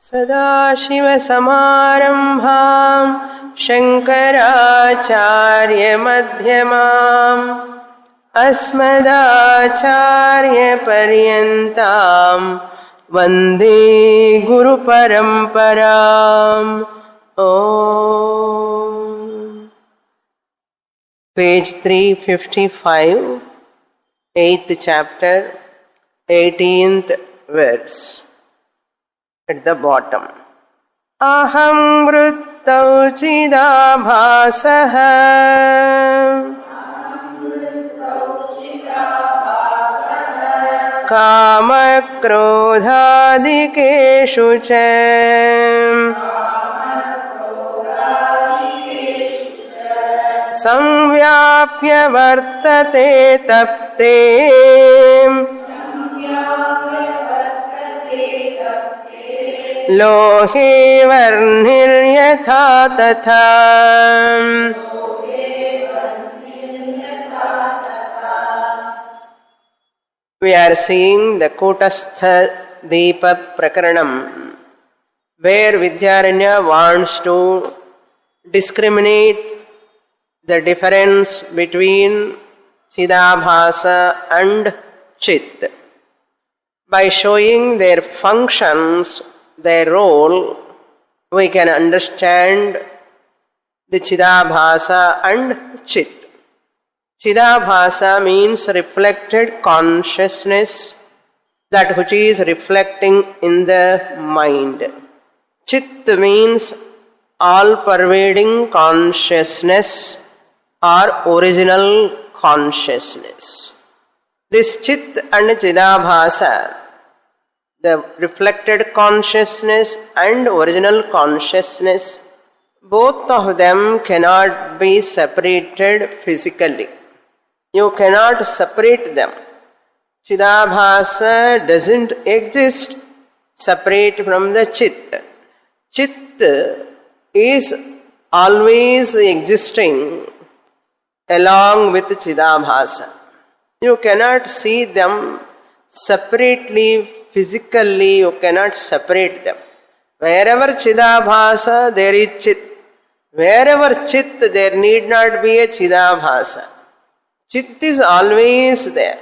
सदाशिवसमारम्भां शङ्कराचार्यमध्यमाम् अस्मदाचार्यपर्यन्तां वन्दे गुरुपरम्पराम्. Page 355, 8th chapter, 18th verse. At the bottom. Aham vrittau chidabhasah kama krodhadikeshu cha samvyapya vartate tapte लोहे वर्णिर्यथा तथा. We are seeing the Kutastha Deepa Prakaranam, where Vidyaranya wants to discriminate the difference between Chidabhasa and Chit by showing their functions, their role. We can understand the Chidabhasa and Chit. Chidabhasa means reflected consciousness, that which is reflecting in the mind. Chit means all-pervading consciousness or original consciousness. This Chit and Chidabhasa, the reflected consciousness and original consciousness, both of them cannot be separated physically. You cannot separate them. Chidabhasa doesn't exist separate from the Chit. Chit is always existing along with Chidabhasa. You cannot see them separately. Physically, you cannot separate them. Wherever Chidabhasa, there is Chit. Wherever Chit, there need not be a Chidabhasa. Chit is always there.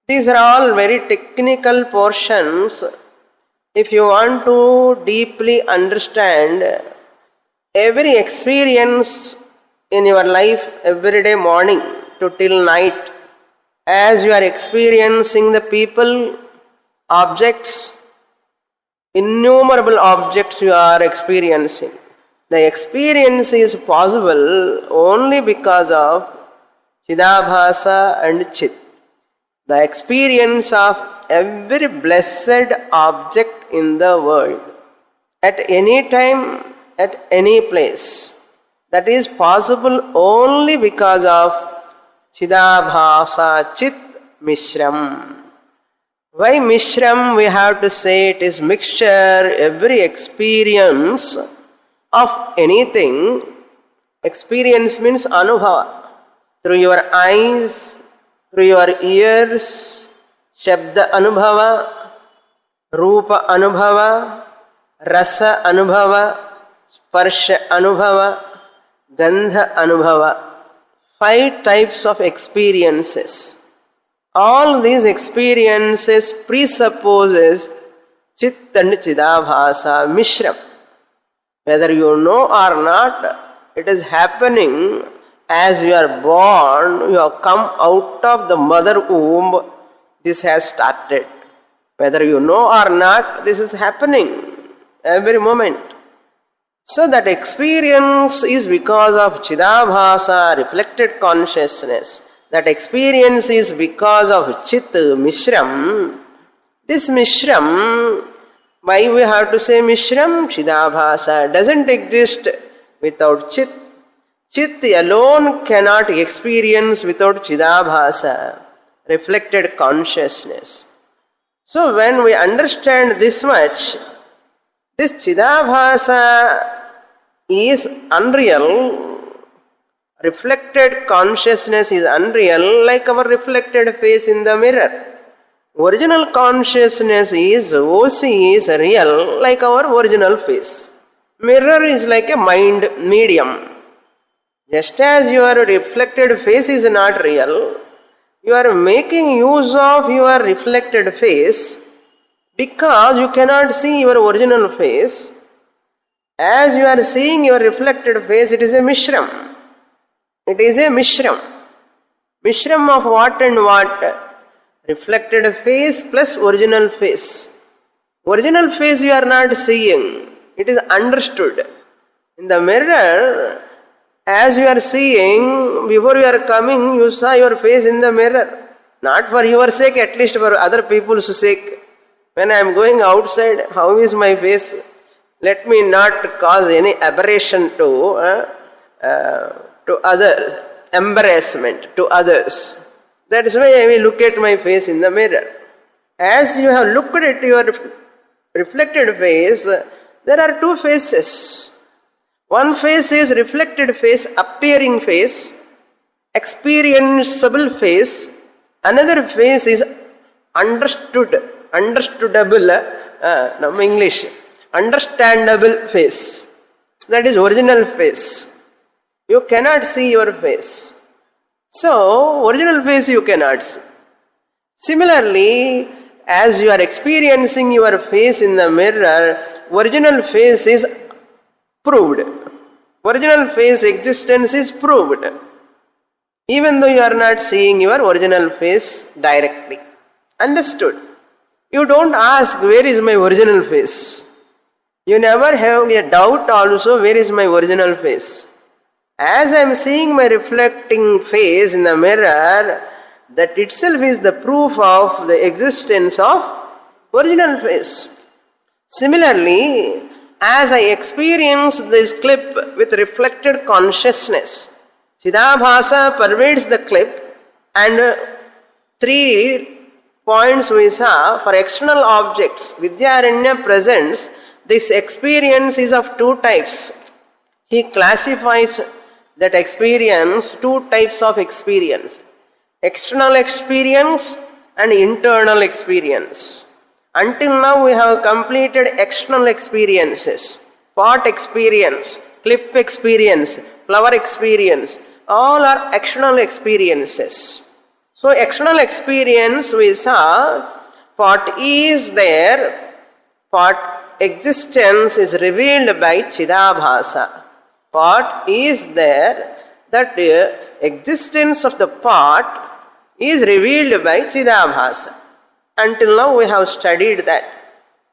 These are all very technical portions. If you want to deeply understand every experience in your life, every day morning to till night, as you are experiencing the people, objects, innumerable objects you are experiencing. The experience is possible only because of Chidabhasa and Chit. The experience of every blessed object in the world, at any time, at any place, that is possible only because of Chidabhasa Chit Mishram. Why Mishram? We have to say it is mixture. Every experience of anything, experience means anubhava. Through your eyes, through your ears, Shabda Anubhava, Rupa Anubhava, Rasa Anubhava, Sparsha Anubhava, Gandha Anubhava. 5 types of experiences. All these experiences presupposes Chit and Chidabhasa Mishram. Whether you know or not, it is happening as you are born, you have come out of the mother womb, this has started. Whether you know or not, this is happening every moment. So that experience is because of Chidabhasa, reflected consciousness. That experience is because of Chit, Mishram. This Mishram, why we have to say Mishram? Chidabhasa doesn't exist without Chit. Chit alone cannot experience without Chidabhasa, reflected consciousness. So when we understand this much, this Chidabhasa is unreal, reflected consciousness is unreal, like our reflected face in the mirror. Original consciousness is, OC is real like our original face. Mirror is like a mind medium. Just as your reflected face is not real, you are making use of your reflected face because you cannot see your original face. As you are seeing your reflected face, it is a mishram. It is a mishram. Mishram of what and what? Reflected face plus original face. Original face you are not seeing. It is understood. In the mirror, as you are seeing, before you are coming, you saw your face in the mirror. Not for your sake, at least for other people's sake. When I am going outside, how is my face? Let me not cause any aberration to others, embarrassment to others. That is why I will look at my face in the mirror. As you have looked at your reflected face, there are two faces. One face is reflected face, appearing face, experienceable face. Another face is understandable, English, understandable face. That is original face. You cannot see your face. So, original face you cannot see. Similarly, as you are experiencing your face in the mirror, original face is proved. Original face existence is proved. Even though you are not seeing your original face directly. Understood? You don't ask, where is my original face? You never have a doubt also, where is my original face? As I am seeing my reflecting face in the mirror, that itself is the proof of the existence of original face. Similarly, as I experience this clip with reflected consciousness, Chidabhasa pervades the clip, and 3 points we saw for external objects. Vidyaranya presents this experience is of 2 types. He classifies that experience, 2 types of experience. External experience and internal experience. Until now we have completed external experiences. Pot experience, clip experience, flower experience. All are external experiences. So external experience we saw, pot is there, pot existence is revealed by Chidabhasa. Pot is there, that existence of the pot is revealed by Chidabhasa. Until now we have studied that.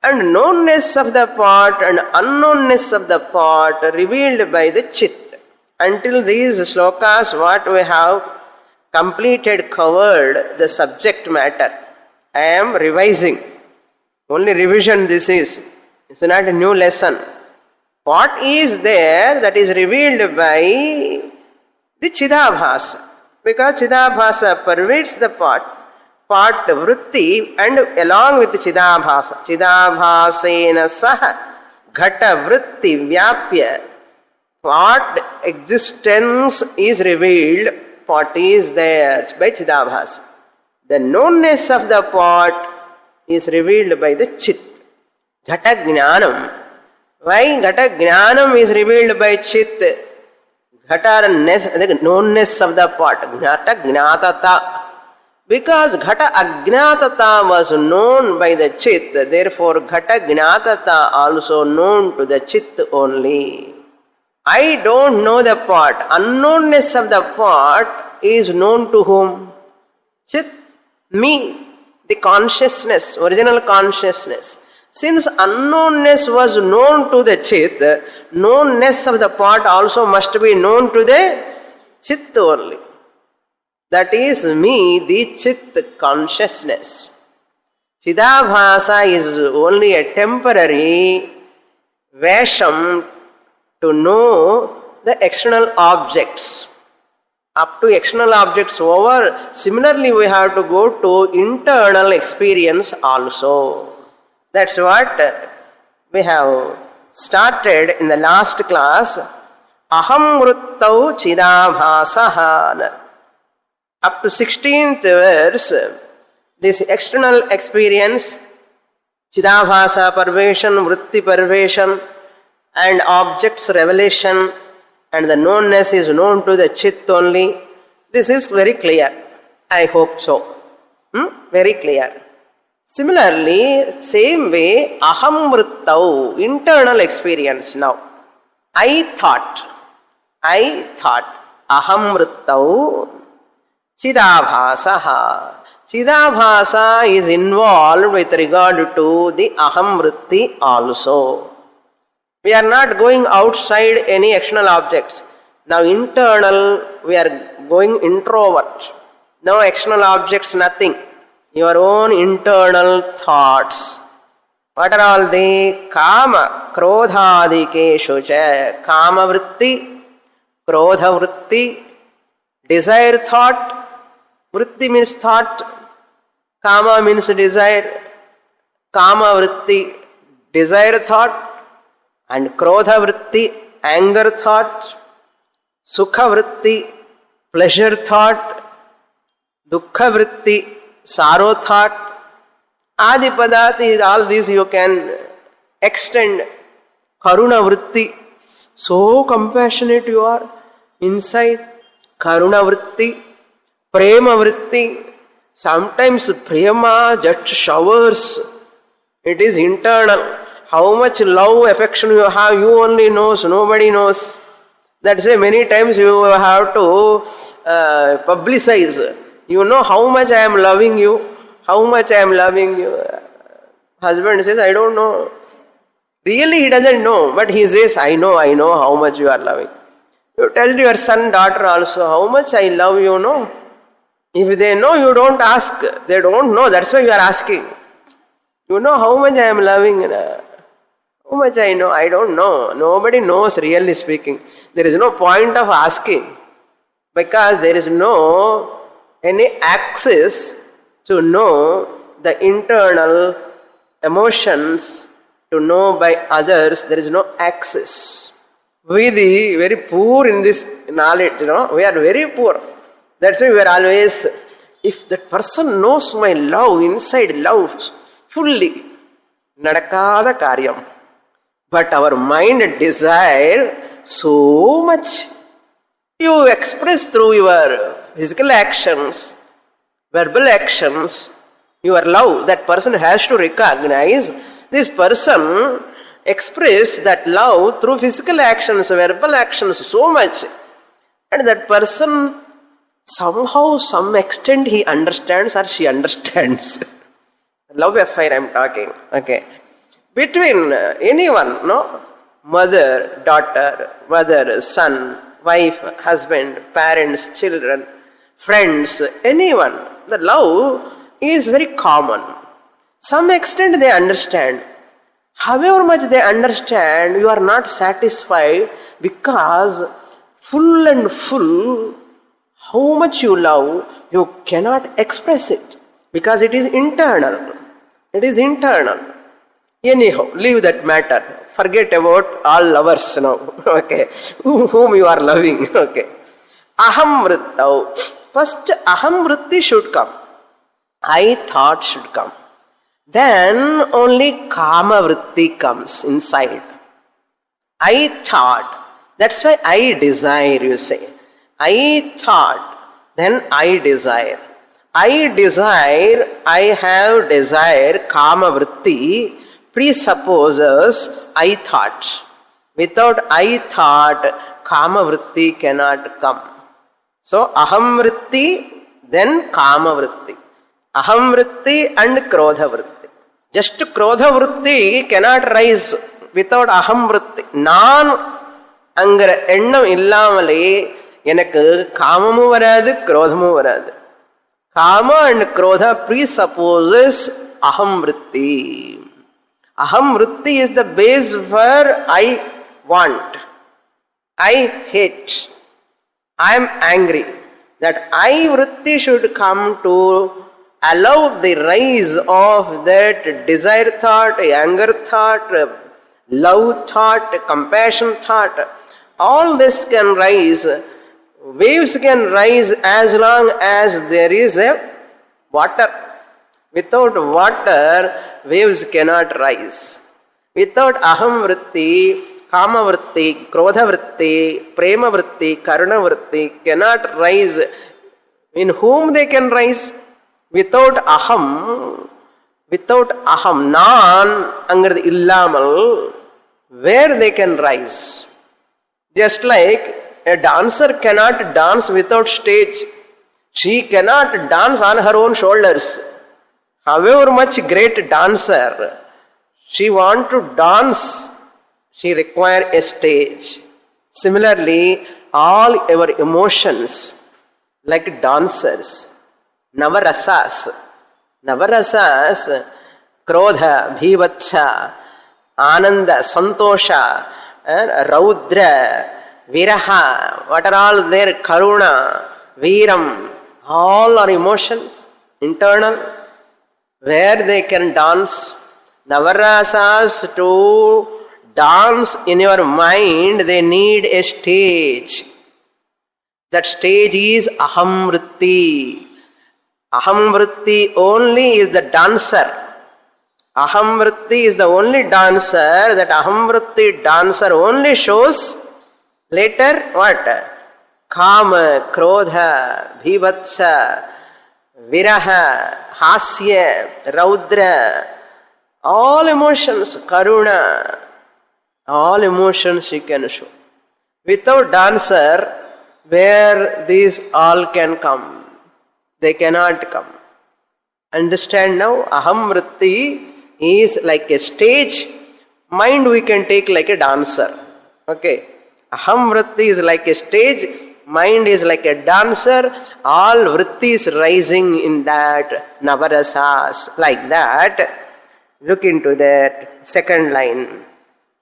And knownness of the pot and unknownness of the pot revealed by the Chit. Until these slokas, what we have completed, covered the subject matter. I am revising. Only revision this is. It's not a new lesson. What is there that is revealed by the Chidabhasa? Because Chidabhasa pervades the pot vritti, and along with Chidabhasa. Chidabhasena saha ghata vritti vyapya. Pot existence is revealed, pot is there by Chidabhasa. The knownness of the pot is revealed by the Chit. Ghata jnanam. Why Ghata jnanam is revealed by Chit? Ghata, the knownness of the pot. Ghata jnatata. Because Ghata ajnatata was known by the Chit, therefore Ghata jnatata also known to the Chit only. I don't know the pot. Unknownness of the pot is known to whom? Chit, me, the consciousness, original consciousness. Since unknownness was known to the Chit, knownness of the pot also must be known to the Chit only. That is me, the Chit consciousness. Chidabhasa is only a temporary vesham to know the external objects. Up to external objects over, similarly we have to go to internal experience also. That's what we have started in the last class. Aham vruttau chidabhasaha. Up to 16th verse, This external experience, Chidabhasa Parveshan, Vritti Parveshan, and objects revelation, and the knownness is known to the Chit only. This is very clear. I hope so. Very clear. Similarly, same way, Aham Vrittau, internal experience now. I thought, Aham Vrittau, Chidabhasaha. Chidabhasa is involved with regard to the Aham Vritti also. We are not going outside any external objects. Now internal, we are going introvert. No external objects, nothing. Your own internal thoughts. What are all they? Kama, krodhadikeshu cha. Kama vritti, krodha vritti, desire thought. Vritti means thought. Kama means desire. Kama vritti, desire thought. And krodha vritti, anger thought. Sukha vritti, pleasure thought. Dukkha vritti, sorrow thought. Adipadati, all these you can extend. Karuna vritti, so compassionate you are inside. Karuna vritti, prema vritti. Sometimes prema just showers. It is internal. How much love, affection you have, you only knows, nobody knows. That's why many times you have to publicize. You know how much I am loving you, how much I am loving you. Husband says, I don't know. Really he doesn't know, but he says, I know how much you are loving. You tell your son, daughter also, how much I love you, no? If they know, you don't ask. They don't know, that's why you are asking. You know how much I am loving. How much I know? I don't know. Nobody knows, really speaking. There is no point of asking. Because there is no any access to know the internal emotions, to know by others. There is no access. We are very poor in this knowledge, we are very poor. That's why we are always, if that person knows my love, inside love, fully, nadakada karyam. But our mind desire so much. You express through your physical actions, verbal actions, your love. That person has to recognize this person express that love through physical actions, verbal actions so much. And that person somehow, some extent he understands or she understands. Love affair I am talking. Okay. Between anyone, mother, daughter, mother, son, wife, husband, parents, children, friends, anyone, the love is very common. Some extent they understand. However much they understand, you are not satisfied because full and full, how much you love, you cannot express it because it is internal. It is internal. Anyhow, leave that matter. Forget about all lovers now. Okay. Whom you are loving. Okay. Aham vrittau. First, aham vritti should come. I thought should come. Then only kama vritti comes inside. I thought. That's why I desire, you say. I thought. Then I desire. I desire, I have desire, kama vritti presupposes I thought. Without I thought, kama vritti cannot come. So, aham vritti, then kama vritti. Aham vritti and krodha vritti. Just krodha vritti cannot rise without aham vritti. அங்கிற எண்ணம் இல்லாமலே எனக்கு காமமும் வராது குரோதமும் வராது. Kama and krodha presupposes aham vritti. Aham vritti is the base for I want, I hate, I am angry. That I vritti should come to allow the rise of that desire thought, anger thought, love thought, compassion thought. All this can rise. Waves can rise as long as there is a water. Without water, waves cannot rise. Without aham vritti, kama vritti, krodha vritti, prema vritti, karuna vritti cannot rise. In whom they can rise? Without aham, non, angrad illamal, where they can rise. Just like a dancer cannot dance without stage. She cannot dance on her own shoulders. However much great dancer, she want to dance, she require a stage. Similarly, all our emotions, like dancers, navarasas, krodha, bhivatsha, ananda, santosha, raudra, viraha, what are all there, karuna, viram, all are emotions, internal, where they can dance. Navarasas, to dance in your mind, they need a stage. That stage is aham vritti. Aham vritti only is the dancer. Aham vritti is the only dancer. That aham vritti dancer only shows later what? Kama, krodha, bhivatsha, viraha, hasya, raudra, all emotions, karuna, all emotions she can show. Without dancer, where these all can come? They cannot come. Understand now? Aham vritti is like a stage. Mind we can take like a dancer. Okay. Aham vritti is like a stage. Mind is like a dancer. All vrittis rising in that navarasas. Like that. Look into that second line.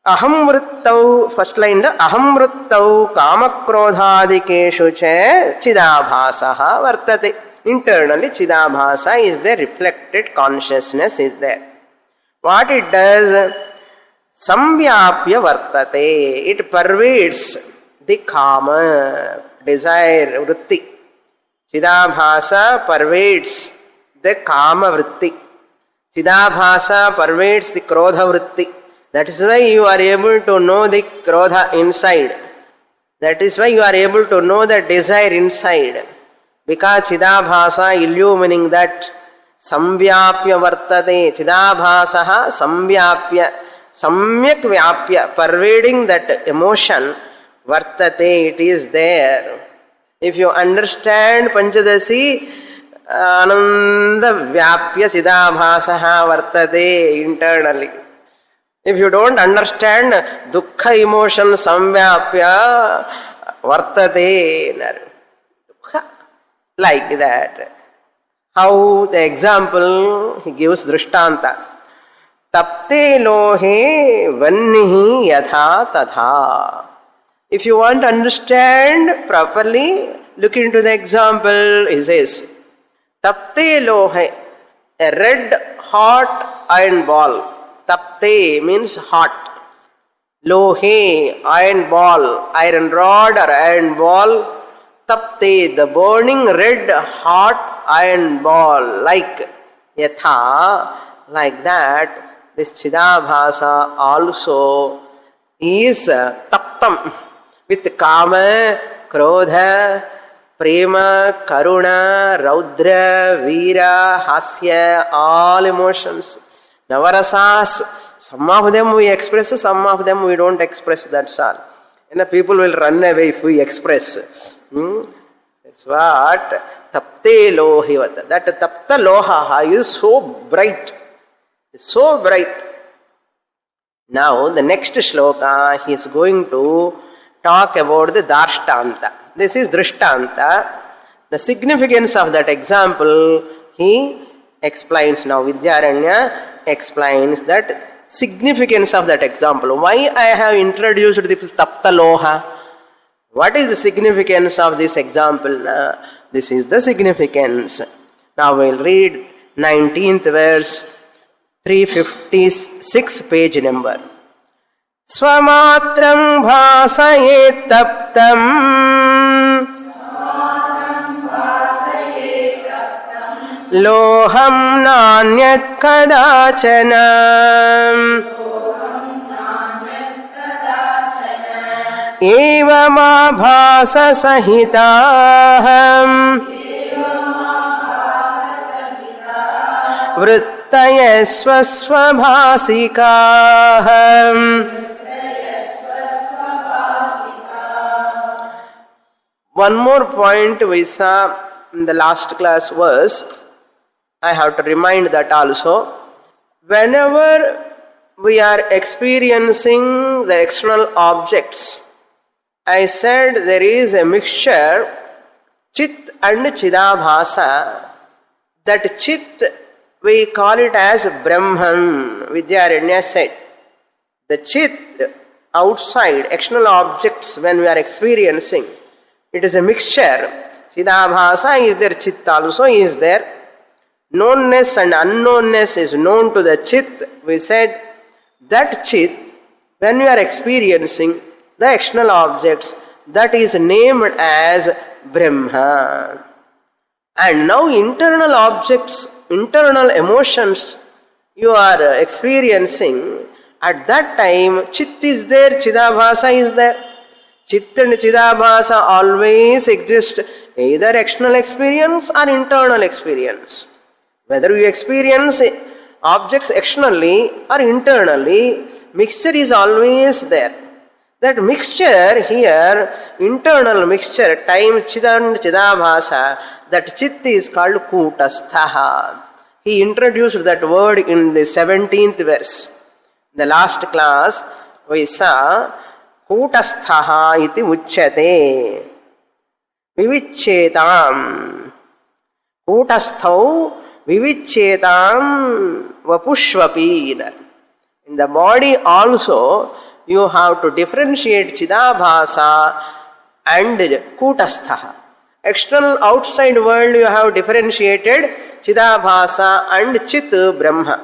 Aham vrittau, first line, aham vrittau kamakrodhadikeshu che chidabhasaha vartate. Internally, chidabhasa is there, reflected consciousness is there. What it does? Samvyapya vartate. It pervades the kama, desire, vritti. Chidabhasa pervades the kama vritti. Chidabhasa pervades the krodha vritti. That is why you are able to know the krodha inside. That is why you are able to know the desire inside. Because chidabhasa illumining that samvyapya vartate. Chidabhasaha samvyapya. Samyak vyapya. Pervading that emotion. Vartate. It is there. If you understand Panchadasi, ananda vyapya chidabhasaha vartate internally. If you don't understand dukkha emotion samvyapya vartate, dukkha, like that. How the example he gives drishtanta. Tapte lohe vannihi yatha tatha. If you want to understand properly, look into the example. He says, Tapte lohe, a red hot iron ball. Tapte means hot. Lohe, iron ball, iron rod or iron ball. Tapte, the burning red hot iron ball, like yatha, like that. This chidabhasa also is taptam with kama, krodha, prema, karuna, raudra, veera, hasya, all emotions. Navarasas, some of them we express, some of them we don't express, that's all. And people will run away if we express. That's what tapte lohivata. That tapta loha is so bright. So bright. Now the next shloka he is going to talk about the darshtanta. This is drishtanta. The significance of that example he explains now. Vidyaranya explains that significance of that example. Why I have introduced this tapta loha? What is the significance of this example? This is the significance. Now we'll read 19th verse, 356 page number. Swamatram bhasayet taptam లోహం నాన్యత్ కదాచన. ఏవమాభాస సహితాహం వృత్తయ స్వస్వభాసికాః. One more point we saw in the last class was, I have to remind that also, whenever we are experiencing the external objects, I said there is a mixture, chit and chidabhasa. That chit, we call it as Brahman, Vidyaranya said. The chit, outside, external objects when we are experiencing, it is a mixture. Chidabhasa is there, chit also is there. Knownness and unknownness is known to the chit. We said that chit, when we are experiencing the external objects, that is named as Brahma. And now internal objects, internal emotions you are experiencing, at that time chit is there, chidabhasa is there. Chit and chidabhasa always exist, either external experience or internal experience. Whether you experience objects externally or internally, mixture is always there. That mixture here, internal mixture, time chit and chidabhasa, that chit is called kutastha. He introduced that word in the 17th verse. In the last class, we saw kutastha iti uchyate. Vivichetam. Kutastha vivichetam vapushvapi. In the body also, you have to differentiate chidabhasa and kutastha. External outside world you have differentiated chidabhasa and chit brahma.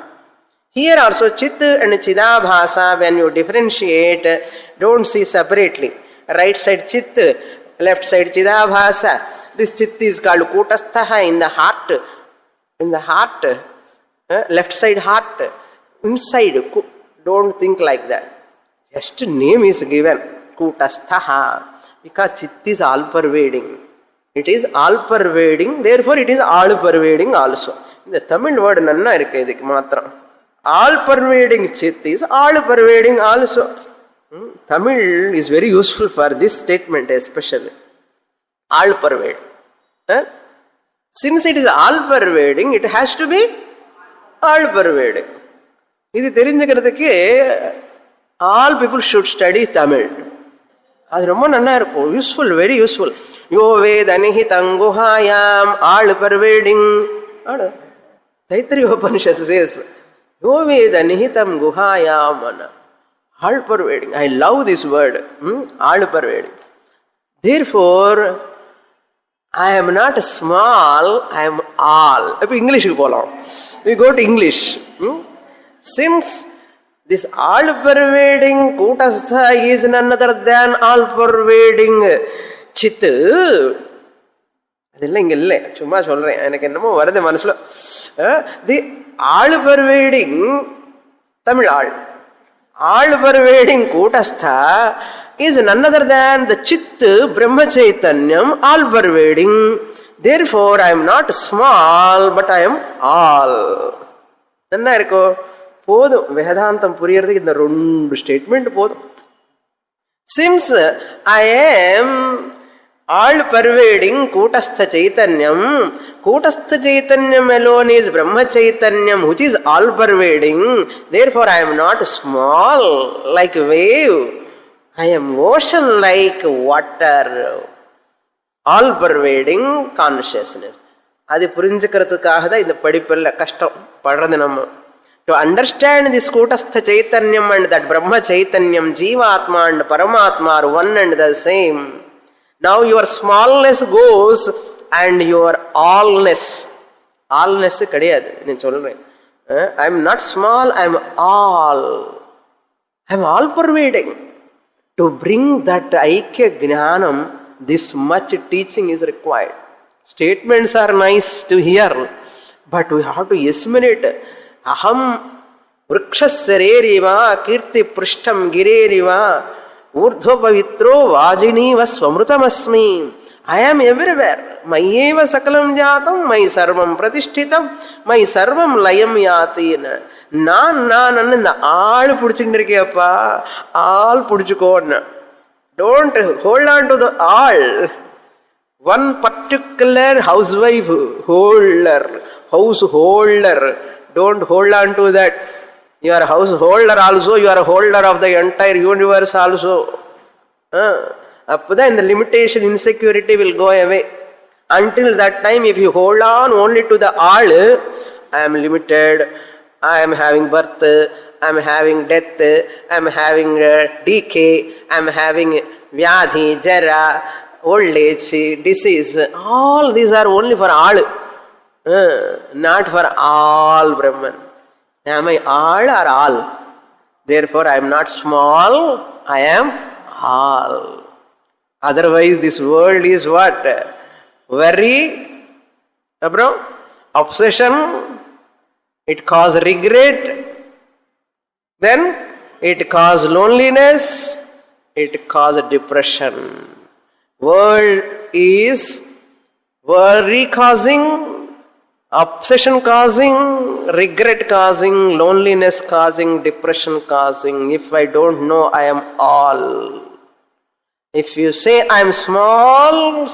Here also chit and chidabhasa, when you differentiate, don't see separately. Right side chit, left side chidabhasa. This chit is called kutastha in the heart. In the heart, left side heart, inside, don't think like that. Just name is given, kutastha, because chit is all pervading. It is all pervading, therefore it is all pervading also. In the Tamil word nanna irukku idukku maatram. All pervading chit is all pervading also. Tamil is very useful for this statement especially. All pervading. Since it is all pervading, it has to be all pervading. இது தெரிஞ்சுக்கிறதுக்கு all people should study Tamil. அது ரொம்ப நல்லா இருக்கும், useful, very useful. யோ வேதனிஹி தங்குஹாயாம் ஆள் pervading. Taittiriya Upanishad says யோ வேதனிஹி தங்குஹாயாம் ஆள் pervading. I love this word, ஆள் pervading. Therefore, I am not small, I am all. இப்போ இங்கிலீஷுக்கு போகலாம். We go to English. Since this all-pervading kutastha is none other than all-pervading chit. அதெல்லாம் இங்க இல்லை, சும்மா சொல்றேன், எனக்கு என்னமோ வருது மனசுல. தி all-pervading Tamil all-pervading kutastha is none other than the chit Brahma Chaitanyam, all-pervading. Therefore, I am not small, but I am all. என்ன இருக்கோ போதும், வேதாந்தம் புரியறதுக்கு இந்த 2 ஸ்டேட்மெண்ட் போதும். Since I am all-pervading Kutastha Chaitanyam, Kutastha Chaitanyam alone is Brahma Chaitanyam, which is all-pervading. Therefore, I am not small like wave. I am ocean like water. All-pervading consciousness. அது புரிஞ்சுக்கிறதுக்காக தான் இந்த படிப்பில் கஷ்டம் படுறது நம்ம. To understand this Kutastha Chaitanyam and that Brahma Chaitanyam, Jivatma and Paramatma are one and the same. Now your smallness goes and your allness. Allness கிடையாது, நான் சொல்றேன். I am not small, I am all. I am all pervading. To bring that Aikya Jnanam, this much teaching is required. Statements are nice to hear, But we have to assimilate. Aham vrikshasareriva kirti prishtam gireriva urdhva pavitro vajiniva swamrutamasmi. I am everywhere. Mayeva sakalam jatam, my sarvam pratishtitam, my sarvam layam yatina. நான் இந்த ஆள் பிடிச்சுட்டு இருக்கேப்பா, ஆள் பிடிச்சுக்கோன்னு. Don't hold on to the all. One particular householder. Don't hold on to that. You are a householder also, you are a holder of the entire universe also. Then the limitation, insecurity will go away. Until that time, if you hold on only to the all, I am limited, I am having birth, I am having death, I am having decay, I am having vyadhi, jara, old age, disease. All these are only for all, not for all Brahman. Am I all or all? Therefore I am not small, I am all. Otherwise this world is what? Worry, obsession, it causes regret, then it causes loneliness, it causes depression. World is worry causing, obsession causing, regret causing, loneliness causing, depression causing. If I don't know I am all. If you say I am small,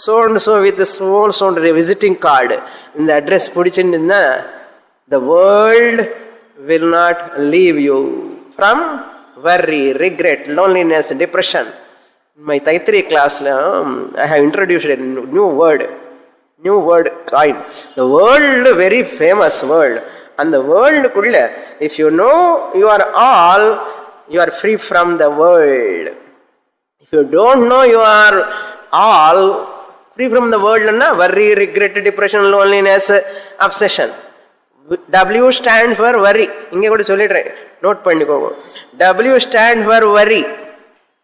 so and so with a small visiting card in the address pudichindinna, the world will not leave you from worry, regret, loneliness, depression. In my Taittiriya class, I have introduced a new word coin. The world, very famous word. And the world, if you know you are all, you are free from the world. If you don't know you are all, free from the world, worry, regret, depression, loneliness, obsession. W stands for worry. Inge kuda sollidren. Note pannikoga. W stands for worry.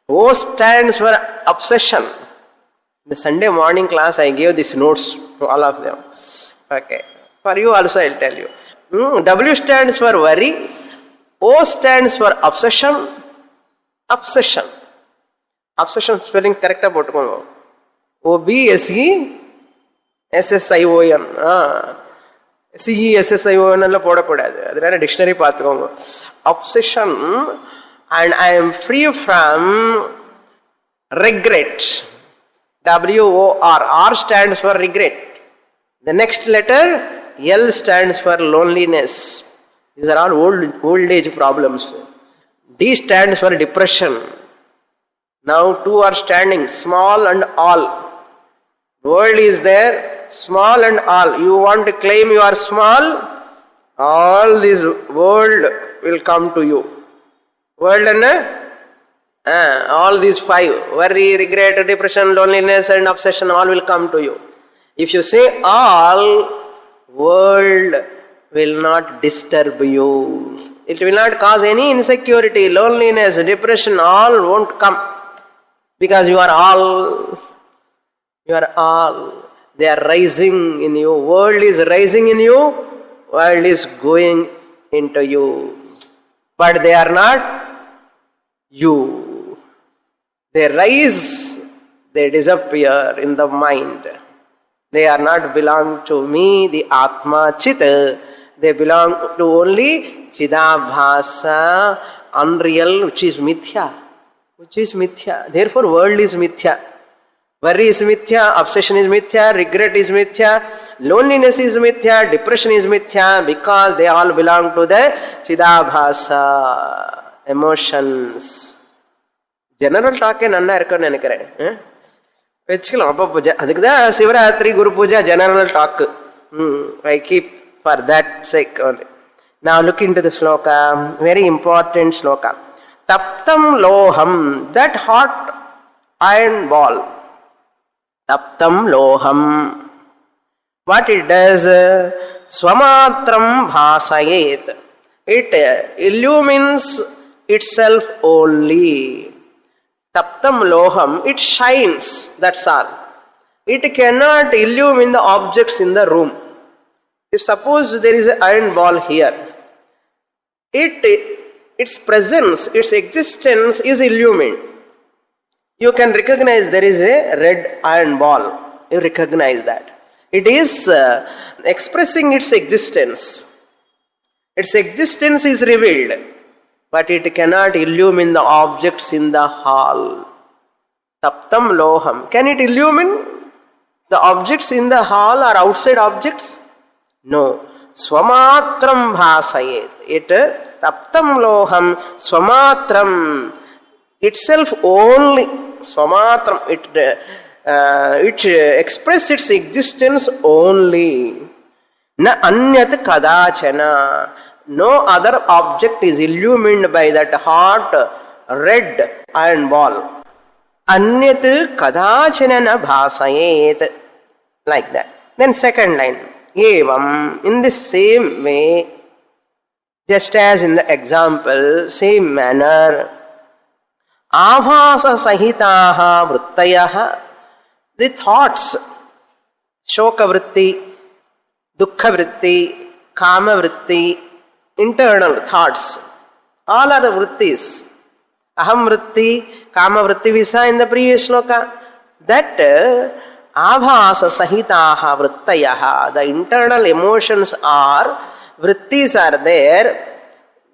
O stands for obsession. The Sunday morning class I gave these notes to all of them. Okay. For you also I will tell you. W stands for worry. O stands for obsession. Obsession. Obsession spelling correct potukonga. OBSE SSION. CESSION alla podapodadu. Adana dictionary paathukonga. Obsession, and I am free from regret. WOR. R stands for regret. The next letter L stands for loneliness. These are all old age problems. D stands for depression. Now two are standing, small and all. World is there, small and all. You want to claim you are small, all this world will come to you. World and all these five, worry, regret, depression, loneliness and obsession, all will come to you. If you say all, world will not disturb you. It will not cause any insecurity, loneliness, depression, all won't come. Because you are all. You are all. They are rising in you. World is rising in you. World is going into you. But they are not you. They rise, they disappear in the mind. They are not belong to me, the Atma Chit. They belong to only Chidabhasa, unreal, which is mithya. Which is mithya. Therefore, world is mithya. Worry is mithya, obsession is mithya, regret is mithya, loneliness is mithya, depression is mithya, because they all belong to the Chidabhasa, emotions. General talk nanna irukku nenikiren. Vechikalam appo adukku da Sivaratri Guru Puja general talk. I keep for that sake only. Now look into the sloka, very important sloka. Taptam loham, that hot iron ball. Taptam loham. What it does? Swamatram bhasayet. It illumines itself only. Taptam loham, it shines, that's all. It cannot illumine the objects in the room. If suppose there is an iron ball here, its presence, its existence is illumined. You can recognize there is a red iron ball. You recognize that. It is expressing its existence. Its existence is revealed, but it cannot illumine the objects in the hall. Taptam loham. Can it illumine the objects in the hall or outside objects? No. Swamatram bhasayet. It taptam loham swamatram. Itself only. Swamatram. It expresses its existence only. Na anyat kadachana. No other object is illumined by that hot red iron ball. Anyat kadachana na bhasayet. Like that. Then second line. Evam. In the same way, just as in the example, same manner, abhasa sahitaha vrittayaha. The thoughts, shoka vritti, dukkha vritti, kama vritti, internal thoughts, all are vrittis. Aham vritti, kama vritti we saw in the previous shloka. That abhasa sahitaha vrittayaha, the internal emotions are, vrittis are there.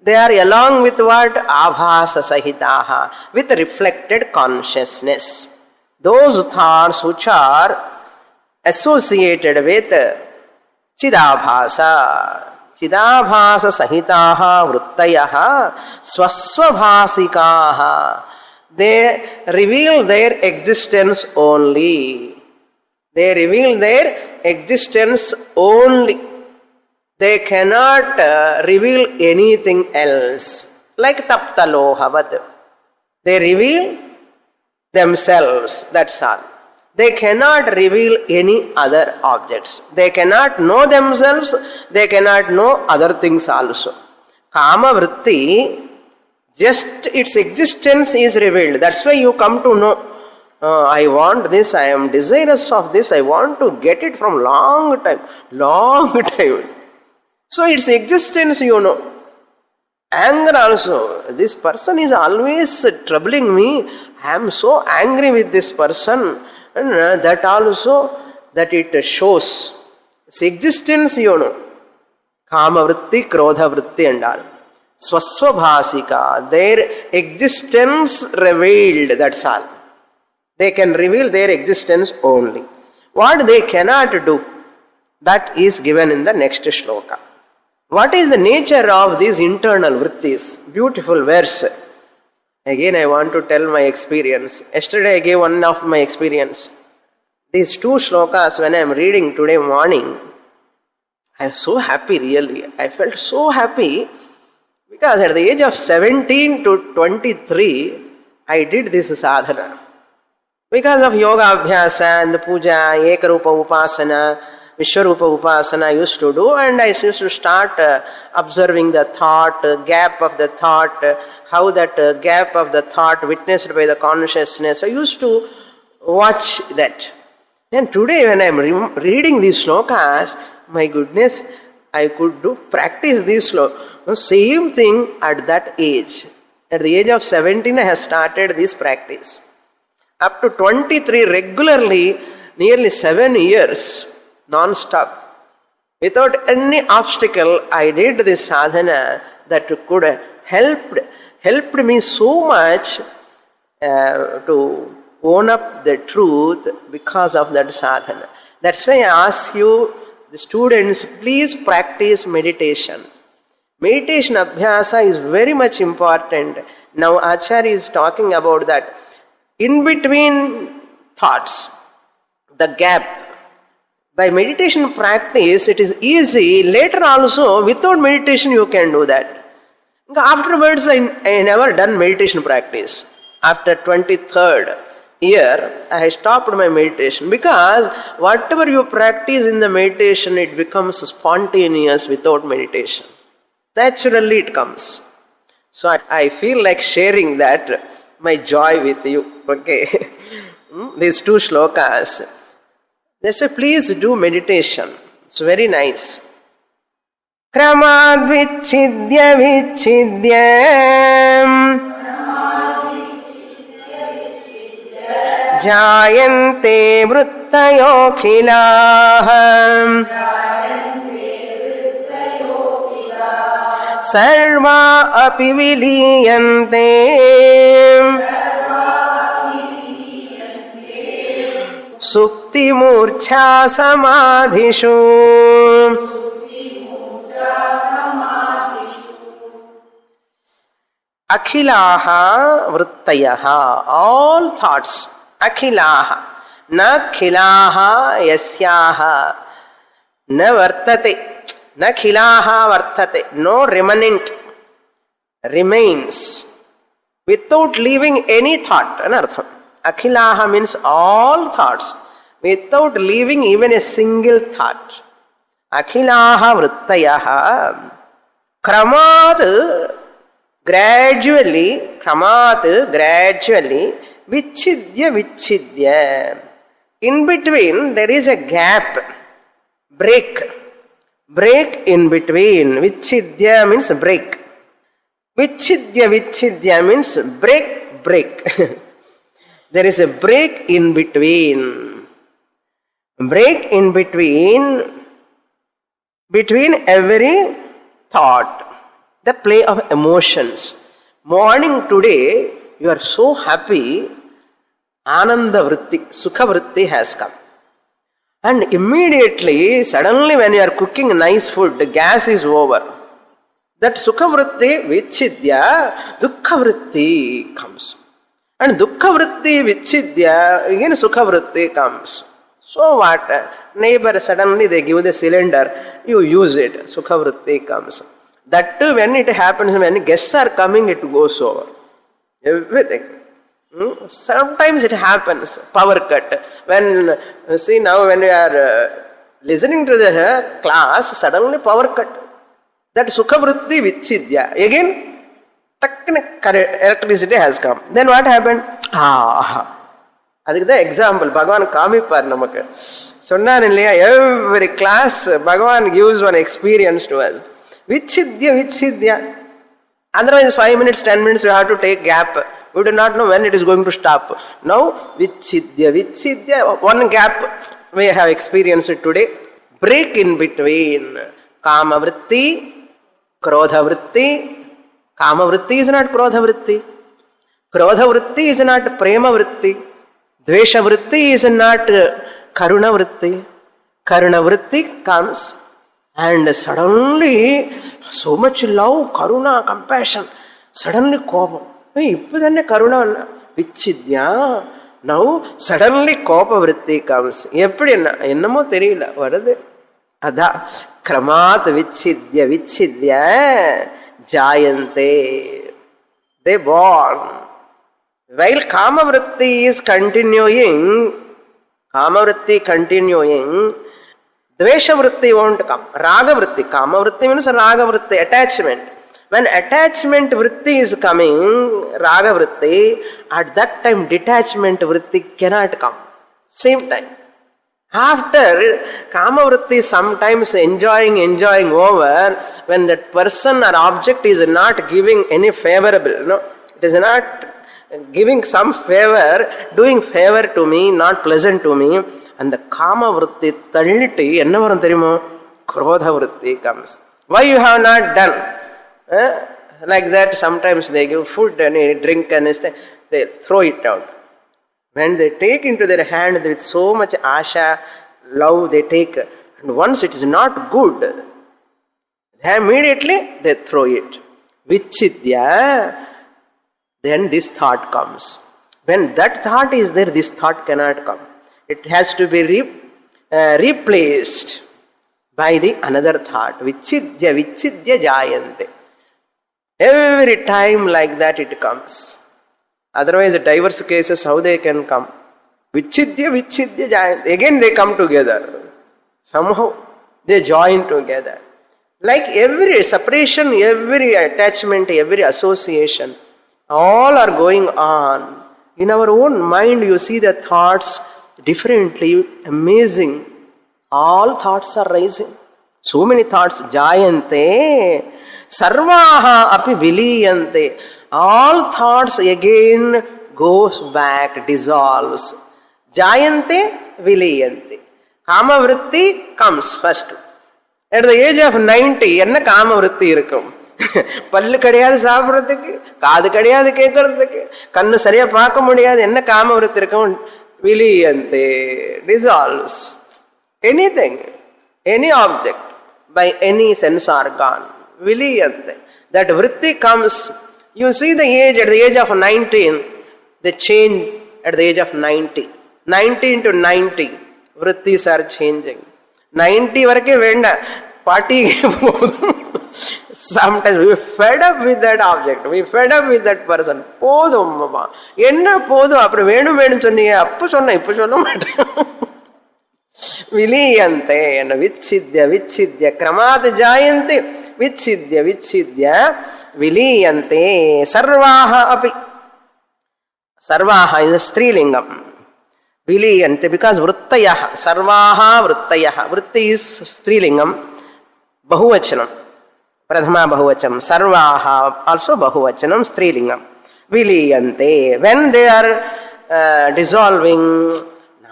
They are along with what? Abhasa sahitaha, with reflected consciousness. Those thoughts which are associated with chidabhasa. Chidabhasa sahitaha vrittayaha swasvabhasikaha. They reveal their existence only. They reveal their existence only. They cannot reveal anything else. Like taptalohavat. They reveal themselves, that's all. They cannot reveal any other objects. They cannot know themselves, they cannot know other things also. Kama vritti, just its existence is revealed. That's why you come to know. I want this, I am desirous of this, I want to get it from long time. So its existence you know. Anger also. This person is always troubling me. I am so angry with this person. And that also, that it shows. Its existence you know. Kama vritti, krodha vritti and all. Swasvabhasika. Their existence revealed, that's all. They can reveal their existence only. What they cannot do, that is given in the next shloka. What is the nature of these internal vrittis? Beautiful verse. Again, I want to tell my experience. Yesterday I gave one of my experience. These two shlokas, when I am reading today morning, I am so happy really. I felt so happy because at the age of 17 to 23, I did this sadhana. Because of yoga abhyasa and the puja, ekarupa upasana, Vishwarupa Upasana I used to do, and I used to start observing the thought, gap of the thought, how that gap of the thought witnessed by the consciousness. I used to watch that. And today when I am reading these shlokas, my goodness, I could practice these shlokas. Same thing at that age. At the age of 17 I have started this practice. Up to 23 regularly, nearly 7 years. Non-stop. Without any obstacle, I did this sadhana that could helped me so much to own up the truth because of that sadhana. That's why I ask you, the students, please practice meditation. Meditation abhyasa is very much important. Now Acharya is talking about that. In between thoughts, the gap. By meditation practice, it is easy. Later also, without meditation, you can do that. Afterwards, I never done meditation practice. After 23rd year, I stopped my meditation because whatever you practice in the meditation, it becomes spontaneous without meditation. Naturally, it comes. So I feel like sharing that, my joy with you. Okay, these two shlokas. They say, please do meditation. It's very nice. क्रमाद्विच्छिद्य विच्छिद्य जायन्ते वृत्तयोऽखिलाः सर्वा अपि विलीयन्ते सुप्तिमूर्च्छा समाधिषु अखिलाः वृत्तयः all thoughts अखिलाः न खिलाः यस्याः न वर्तते न खिलाः वर्तते no remnant remains without leaving any thought anartham akhilaha means all thoughts without leaving even a single thought akhilaha vrittayaha kramat gradually vichidya in between there is a gap break in between vichidya means break vichidya means break there is a break in between every thought the play of emotions morning today you are so happy ananda vritti sukha vritti has come and immediately suddenly when you are cooking nice food the gas is over that sukha vritti vichidya dukkha vritti comes and dukkha vritti vichidya again sukha vritti comes so what neighbor suddenly they give the cylinder you use it sukha vritti comes that too when it happens when guests are coming it goes over everything sometimes it happens power cut when see now when we are listening to the class suddenly power cut that sukha vritti vichidya again electricity has come then what happened adukku the example bhagavan kaamipar namakku sonnar illaya every class bhagavan gives one experience to us vichidya otherwise 5 minutes 10 minutes you have to take gap we do not know when it is going to stop now vichidya one gap we have experienced it today break in between kama vritti krodha vritti kama vritti is not krodha vritti is not prema vritti dvesha vritti is not karuna vritti comes and suddenly so much love karuna compassion suddenly kobam இப்போதானே Karuna விச்சித்யா now suddenly கோப விருத்தி comes எப்படி என்னமோ தெரியல வருது அதான் கிரமாத் விச்சித்ய ஜாயந்தே they born while kama vritti is continuing dvesha vritti won't come raga vritti kama vritti means raga vritti attachment when attachment vritti is coming raga vritti at that time detachment vritti cannot come same time after kama vritti sometimes enjoying over when that person or object is not giving any favorable it is not giving some favor doing favor to me not pleasant to me and the kama vritti tallittu enna varum theriyuma krodha vritti comes why you have not done like that sometimes they give food and drink and they throw it out when they take into their hand with so much asha love they take and once it is not good immediately they throw it vichidya then this thought comes when that thought is there this thought cannot come it has to be replaced by the another thought vichidya jayante every time like that it comes otherwise the diverse cases how they can come vichidya jayante again they come together somehow they join together like every separation every attachment every association all are going on in our own mind you see the thoughts differently amazing all thoughts are rising So many thoughts jayante, sarvaha api viliyante. All thoughts again goes back, dissolves. Jayante, viliyante. Kama vritti comes first. At the age of 90, enna kama vritti irukum. பல்லு கிடையாது சாப்பிட்றதுக்கு, காது கிடையாது கேட்கறதுக்கு, கண்ணு சரியா பார்க்க முடியாது, என்ன காம விருத்தி இருக்கும்? விலியந்தே, dissolves. Anything, any object by any sense organ, viliyante. That vritti comes. You see the age, at the age of 19, the change at the age of 90. 19 to 90, vrittis are changing. 90 varakke venda, 40 sometimes we fed up with that object, we fed up with that person. போதும் என்ன போதும், அப்புறம் வேணும் வேணும் சொன்னீங்க, அப்ப சொன்ன இப்ப சொல்ல மாட்டேன். விலியந்தே என்ன விச்சித்ய விச்சித்ய கிரமாத் ஜாயந்தே விச்சித்ய விச்சித்ய விலியந்தே. சர்வாஹ அபி, சர்வாஹ is ஸ்திரீலிங்கம். விலியந்தே because விருத்தயः, சர்வாஹ விருத்தயः. விருத்தி is ஸ்திரீலிங்கம், பகுவச்சனம், prathama bahuvachanam. Sarvaha also bahuvachanam, strilingam. Viliyante. When they are dissolving,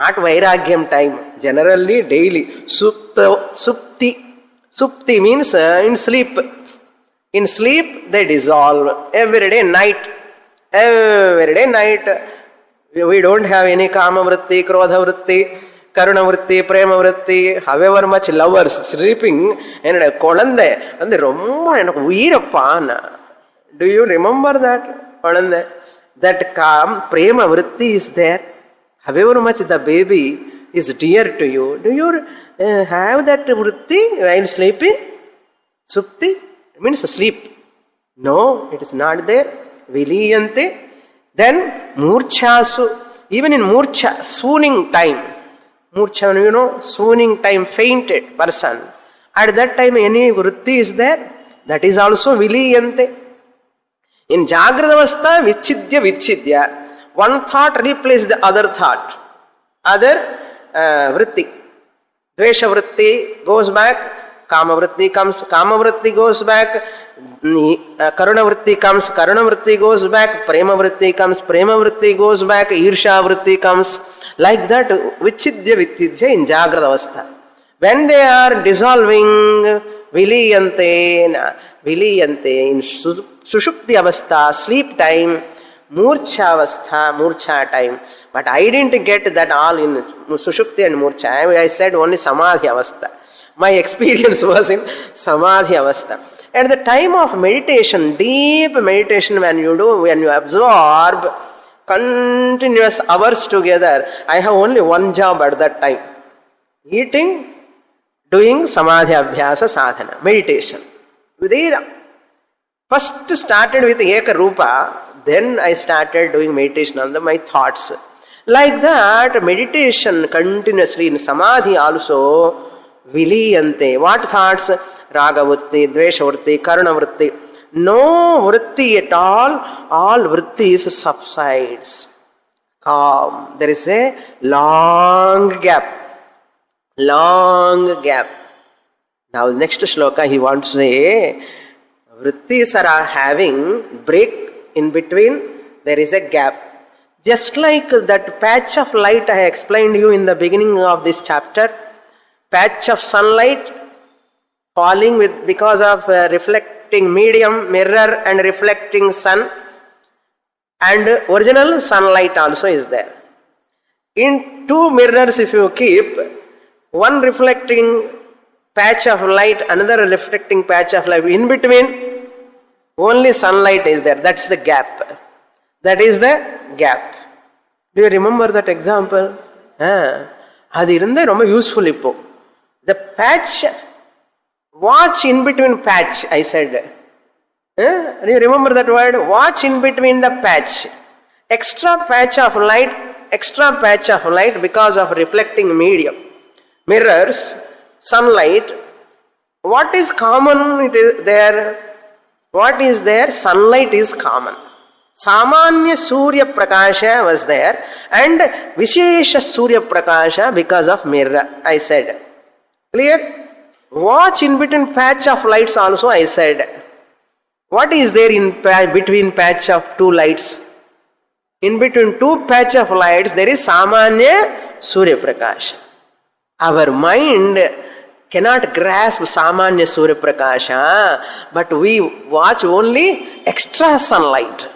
not vairagyam time, generally daily. Supti. Supti means in sleep. In sleep they dissolve. Every day night. Every day night. We don't have any kama vritti, krodha vritti, karuna vritti, prema vritti, however much lovers sleeping, and kolande and romba enak uirapana. Do you remember that kolande? That calm prema vritti is there, however much the baby is dear to you. Do you have that vritti while sleeping? Supti means sleep. No, it is not there. Viliyante. Then murchasu, even in murcha, swooning time. Murcha, you know, swooning time, fainted person. At that time, any vritti is there. That is also viliyante. In Jagradavastha, vichidya, vichidya. One thought replaces the other thought. Other vritti. Dvesha vritti goes back. Kama vritti comes. Kama vritti goes back. Karuna vritti comes. Karuna vritti goes back. Prema vritti comes. Prema vritti goes back. Irsha vritti comes. Like that, vichidya vichidya in Jagrada Avastha. When they are dissolving, viliyante, viliyante in Sushupti Avastha, sleep time, Murcha Avastha, Murcha time. But I didn't get that all in Sushupti and Murcha. I said only Samadhi Avastha. My experience was in Samadhi Avastha. At the time of meditation, deep meditation, when you absorb continuous hours together, I have only one job at that time. Eating, doing Samadhi Abhyasa Sadhana, meditation. Vedira. First started with Eka Rupa, then I started doing meditation on my thoughts. Like that, meditation continuously in Samadhi also, viliyante. What thoughts? Raga vritti, dvesha vritti, karuna vritti. No vritti at all vrittis subsides. Calm. There is a long gap. Long gap. Now next shloka he wants to say, vrittis are having break in between, there is a gap. Just like that patch of light I explained you in the beginning of this chapter, patch of sunlight falling because of reflecting medium, mirror and reflecting sun, and original sunlight also is there. In two mirrors if you keep, one reflecting patch of light, another reflecting patch of light, in between only sunlight is there. That's the gap. That is the gap. Do you remember that example? அது இருந்தா ரொம்ப useful. இப்போ the patch, watch in between patch, I said. Do you remember that word? Watch in between the patch. Extra patch of light because of reflecting medium. Mirrors, sunlight. What is common? It is there. What is there? Sunlight is common. Samanya Surya Prakasha was there and Vishesha Surya Prakasha because of mirror, I said. Clear? Watch in between patch of lights also, I said. What is there in between patch of two lights? In between two patch of lights, there is Samanya Surya Prakasha. Our mind cannot grasp Samanya Surya Prakasha, but we watch only extra sunlight,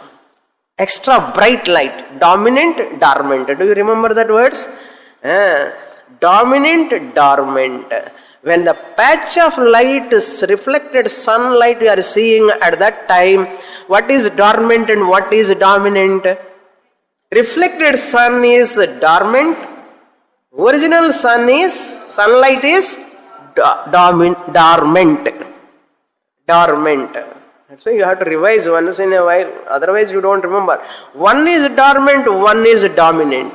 extra bright light, dominant, dormant. Do you remember that words? Dominant, dormant. When the patch of light is reflected sunlight you are seeing at that time, what is dormant and what is dominant? Reflected sun is dormant. Original sunlight is dormant. Dormant. So you have to revise once in a while, otherwise you don't remember. One is dormant, one is dominant.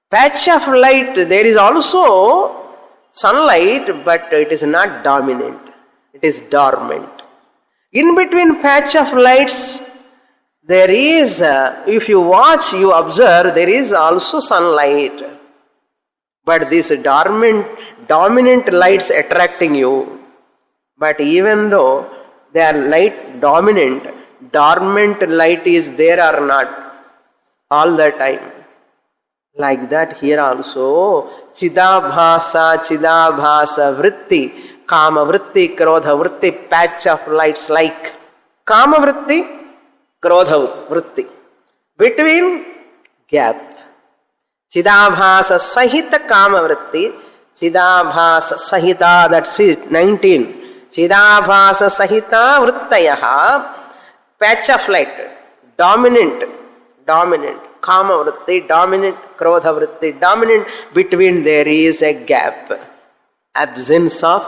Patch of light, there is also sunlight, but it is not dominant. It is dormant. In between patch of lights, there is, if you watch, you observe, there is also sunlight. But these dominant lights attracting you. But even though they are light dominant, dormant light is there or not all the time. Like that here also, Chidabhasa vritti, Kama vritti, Krodha vritti, patch of lights like Kama vritti, Krodha vritti. Between gap. Chidabhasa Sahita Kama vritti, Chidabhasa Sahita, that's it, 19. Chidabhasa Sahita vrittayaha, patch of light, dominant. Kama vritti, dominant, Krodha vritti, dominant. Between there is a gap. Absence of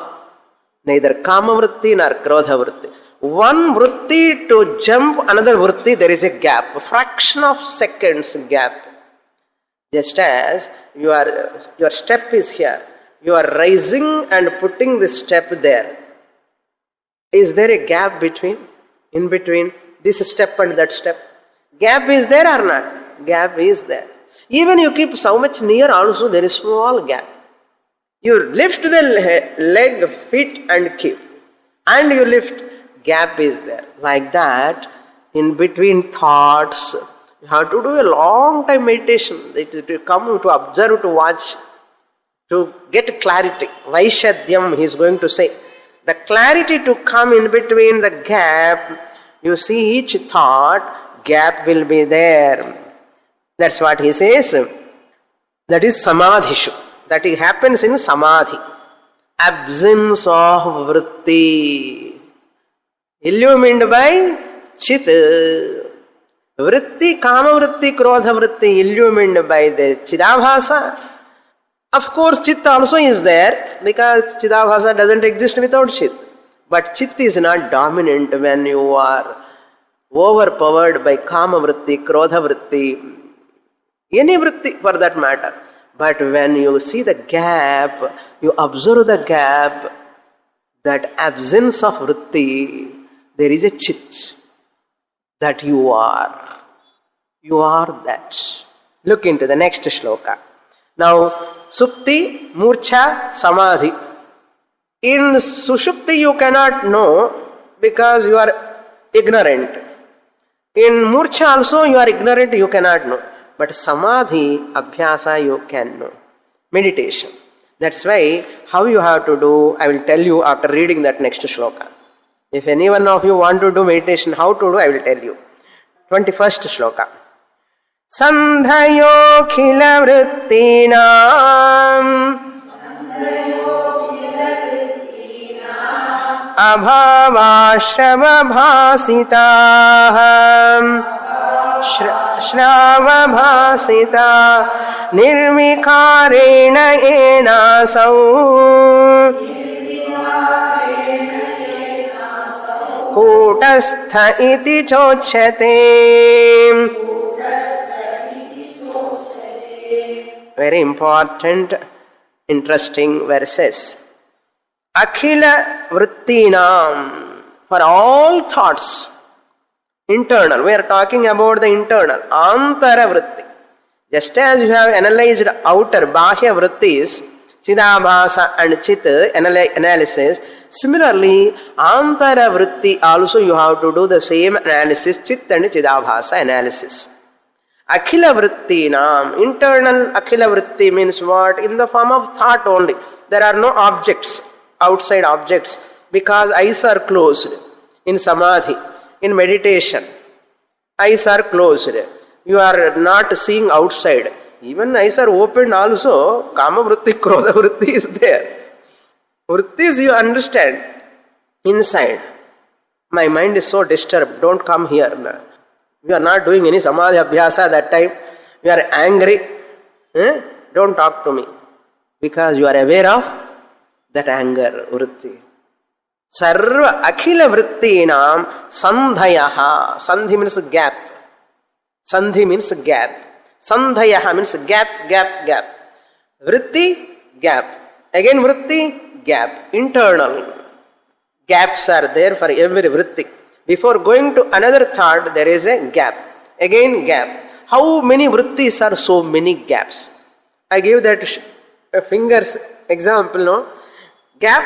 neither Kama vritti nor Krodha vritti. One vritti to jump another vritti, there is a gap. A fraction of seconds gap. Just as your step is here. You are rising and putting the step there. Is there a gap in between this step and that step? Gap is there or not? Gap is there. Even you keep so much near also, there is small gap. You lift the leg, feet and keep. And you lift, gap is there. Like that, in between thoughts, you have to do a long time meditation. To come, to observe, to watch, to get clarity. Vaishadhyam, he is going to say. The clarity to come in between the gap, you see each thought, gap will be there. That's what he says. That is samadhishu. That it happens in samadhi. Absence of vritti. Illumined by chit. Vritti, kama vritti, krodha vritti, illumined by the chidabhasa. Of course, chit also is there, because chidabhasa doesn't exist without chit. But chit is not dominant when you are overpowered by kama vritti, krodha vritti, any vritti for that matter. But when you see the gap, you observe the gap, that absence of vritti, there is a chit that you are. You are that. Look into the next shloka. Now, Supti, Murcha, Samadhi. In Sushupti you cannot know because you are ignorant. In Murcha also you are ignorant, you cannot know. But Samadhi, Abhyasa you can know. Meditation. That's why how you have to do, I will tell you after reading that next shloka. If any one of you want to do meditation, how to do, I will tell you. 21st shloka. Sandhayo khila vrittinam abhavashrava bhasitaham Shrava bhasita nirvikarena enasau kutastha iti chochyate. Very important, interesting verses. Akhila vrittinam, for all thoughts. Internal. We are talking about the internal. Antara vritti. Just as you have analyzed outer, bahya vrittis, Chidabhasa and Chit analysis. Similarly, Antara Vritti also you have to do the same analysis, Chit and Chidabhasa analysis. Akhila Vrittinam, internal Akhila Vritti means what? In the form of thought only. There are no objects, outside objects, because eyes are closed in Samadhi, in meditation. Eyes are closed. You are not seeing outside. Even eyes are opened also, Kama Vritti, Krodha Vritti is there. Vrittis you understand. Inside. My mind is so disturbed, don't come here. You are not doing any Samadhi Abhyasa that time. You are angry. Don't talk to me. Because you are aware of that anger, Vritti. Sarva Akhila Vrittinam Sandhayaha. Sandhi means gap. Sandhi means gap. Sandhayaha means gap. Vritti, gap. Again Vritti, gap. Internal. Gaps are there for every Vritti. Before going to another thought, there is a gap. Again gap. How many Vrittis are so many gaps? I give that fingers example, no? Gap.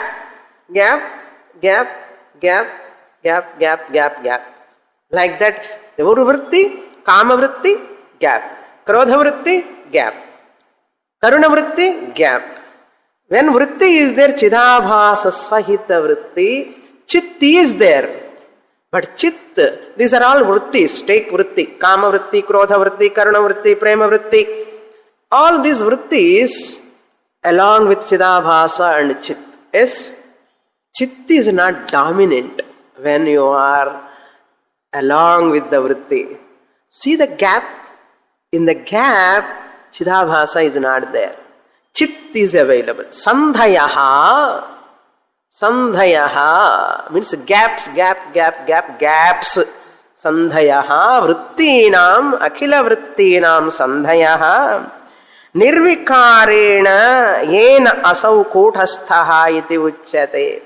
Like that, Evaru Vritti, Kama Vritti, gap. Krodha Vritti, gap. Karuna Vritti, gap. When Vritti is there, Chidabhasa Sahita Vritti, Chit is there. But Chit, these are all Vrittis. Take Vritti, Kama Vritti, Krodha Vritti, Karuna Vritti, Prema Vritti. All these Vrittis along with Chidabhasa and Chit. Yes, Chit is not dominant when you are along with the Vritti. See the gap? In the gap, Chidabhasa is not there. Chit is available. Sandhayaha means gaps. Sandhayaha Vrittinam, Akhila Vrittinam Sandhayaha Nirvikarena Yena Asau Kotasthaha iti uchyate.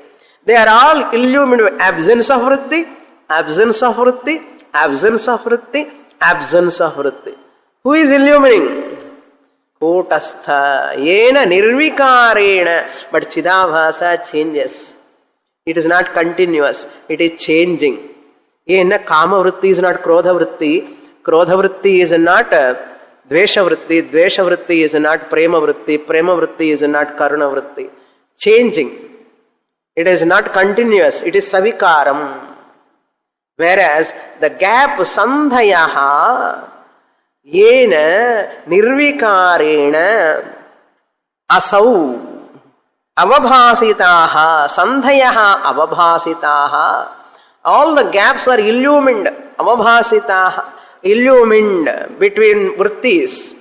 They are all illumined with absence of Vritti, absence of Vritti, absence of Vritti, absence of Vritti. Who is illumining? Kotastha. Yena nirvikarena. But Chidabhasa changes. It is not continuous. It is changing. Yena Kama Vritti is not Krodha Vritti. Krodha Vritti is not Dvesha Vritti. Dvesha Vritti is not Prema Vritti. Prema Vritti is not Karuna Vritti. Changing. It is not continuous. It is Savikaram. Whereas the gap Sandhayaha Yena Nirvikarena Asau Avabhasitaha Sandhayaha Avabhasitaha. All the gaps are illumined. Avabhasitaha. Illumined between Vrittis.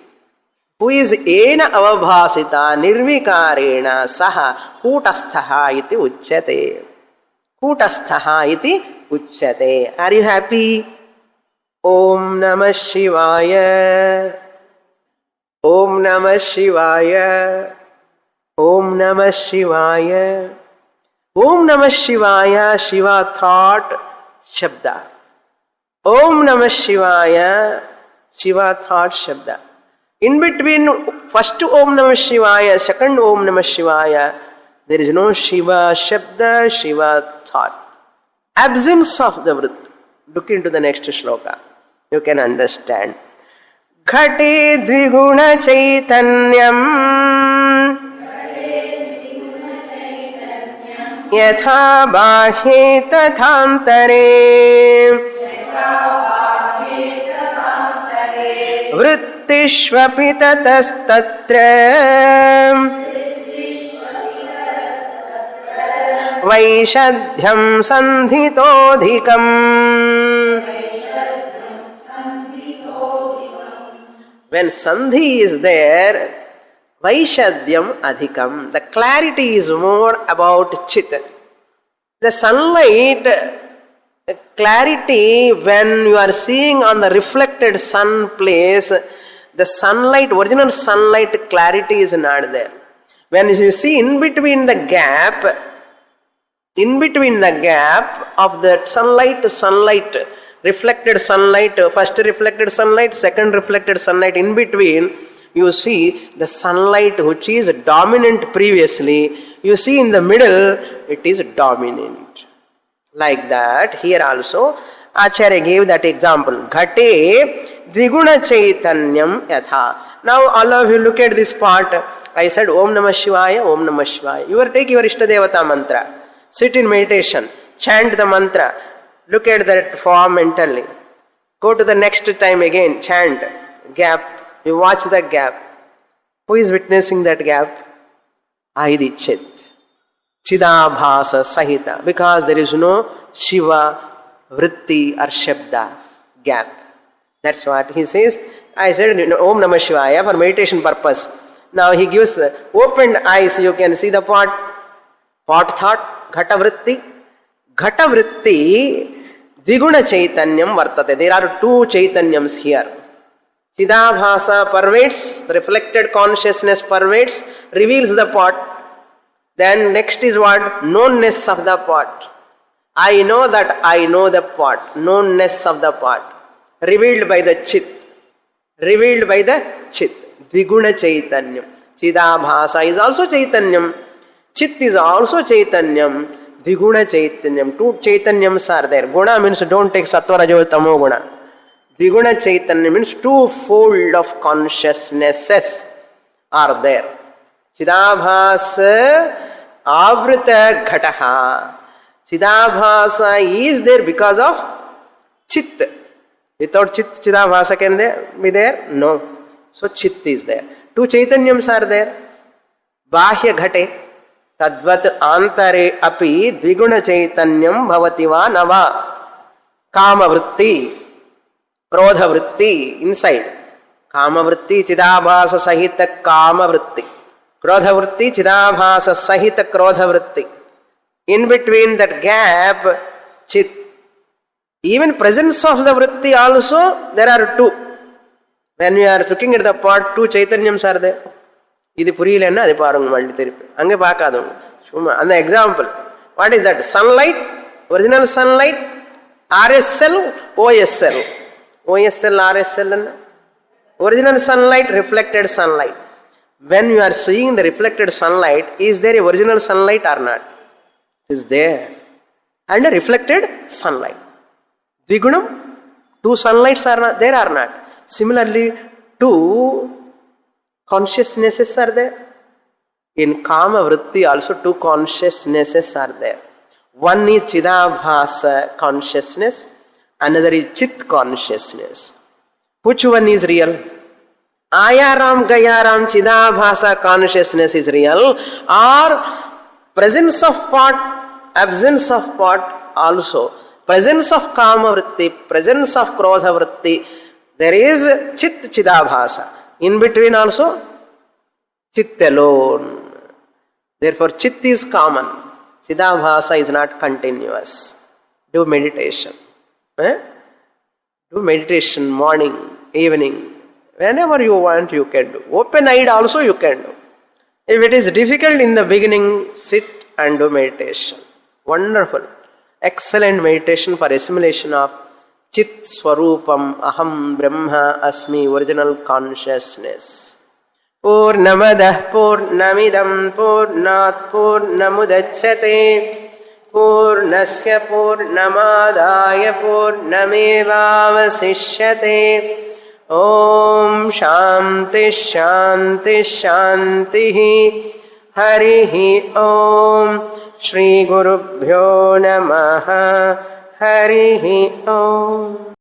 Who is Ena Avabhasita Nirvikarena Saha Kutasthaha iti uchyate. Kutasthaha iti uchyate. Are you happy? Om Namah Shivaya. Om Namah Shivaya. Om Namah Shivaya. Om Namah Shivaya. Shiva thought, Shabda. Om Namah Shivaya. Shiva thought, Shabda. In between first Om Namah Shivaya, second Om Namah Shivaya, there is no Shiva Shabda, Shiva thought. Absence of the Vrit. Look into the next shloka. You can understand. Ghate dviguna chaitanyam yatha bahye tathantare vrittishvapi tatastatra vaishadhyam sandhitodhikam. When Sandhi is there, Vaishadhyam adhikam. The clarity is more about Chit. The sunlight, clarity, when you are seeing on the reflected sun place, the sunlight, original sunlight clarity is not there. When you see in between the gap of the sunlight, reflected sunlight, first reflected sunlight, second reflected sunlight, in between, you see the sunlight which is dominant previously, you see in the middle, it is dominant. Like that, here also, Acharya gave that example. Ghate dviguna chaitanyam yatha. Now all of you look at this part. I said Om Namah Shivaya, Om Namah Shivaya. You take your Ishtadevata mantra. Sit in meditation. Chant the mantra. Look at that form mentally. Go to the next time again. Chant. Gap. You watch the gap. Who is witnessing that gap? Aidi Chit. Chidabhasa Sahita. Because there is no Shiva, Vritti or Shabda gap. That's what he says. I said Om Namah Shivaya for meditation purpose. Now he gives opened eyes, you can see the pot. Pot thought, Ghata Vritti. Ghata Vritti, Dviguna Chaitanyam Vartate. There are two Chaitanyams here. Chidabhasa pervades, the reflected consciousness pervades, reveals the pot. Then next is what? Knownness of the pot. I know that I know the pot. Knownness of the pot. Revealed by the Chit. Revealed by the Chit. Dviguna Chaitanyam. Chidabhasa is also Chaitanyam. Chit is also Chaitanyam. Dviguna Chaitanyam. Two Chaitanyams are there. Guna means don't take Sattva, Rajo, Tamo Guna. Dviguna Chaitanyam means two-fold of consciousnesses are there. Chidabhasa Avrita Ghataha. Chidabhasa is there because of Chit. Without Chit, Chidabhasa can be there? No. So Chit is there. Two Chaitanyams are there. Bahya Ghate. Tadvat Antare Api Dviguna Chaitanyam Bhavati Va Nava. Kama Vritti. Krodha Vritti. Inside. Kama Vritti Chidabhasa Sahita Kama Vritti. Krodha Vritti Chidabhasa Sahita Krodha Vritti. In between that gap, Chit. Even presence of the Vritti also, there are two. When we are looking at the pot, two Chaitanyams are there. This puriyilenna adu paarunga malli thiruppi. Ange paakadunga. Suma and the example. What is that? Sunlight, original sunlight, RSL, OSL. OSL, RSL and original sunlight, reflected sunlight. When you are seeing the reflected sunlight, is there a original sunlight or not? It is there. And a reflected sunlight. Dvigunam, two sunlights are not there or not? Similarly, two consciousnesses are there. In Kama Vritti also two consciousnesses are there. One is Chidabhasa consciousness, another is Chit consciousness. Which one is real? Ayaram Gayaram Chidabhasa consciousness is real, or presence of pot, absence of pot also. Presence of Kama Vritti, presence of Krodha Vritti, there is Chit Chidabhasa. In between also, Chit alone. Therefore, Chit is common. Chidabhasa is not continuous. Do meditation. Do meditation morning, evening. Whenever you want, you can do. Open-eyed also you can do. If it is difficult in the beginning, sit and do meditation. Wonderful. Excellent meditation for assimilation of Chit Swarupam Aham Brahma Asmi, original consciousness. Purnamadah Purnamidam Purnat Purnamudachyate Purnasya Purnamadaya Purnamevavasishyate. Om Shanti Shanti Shanti Harihi Om Shri Gurubhyo Namaha Harihi Om.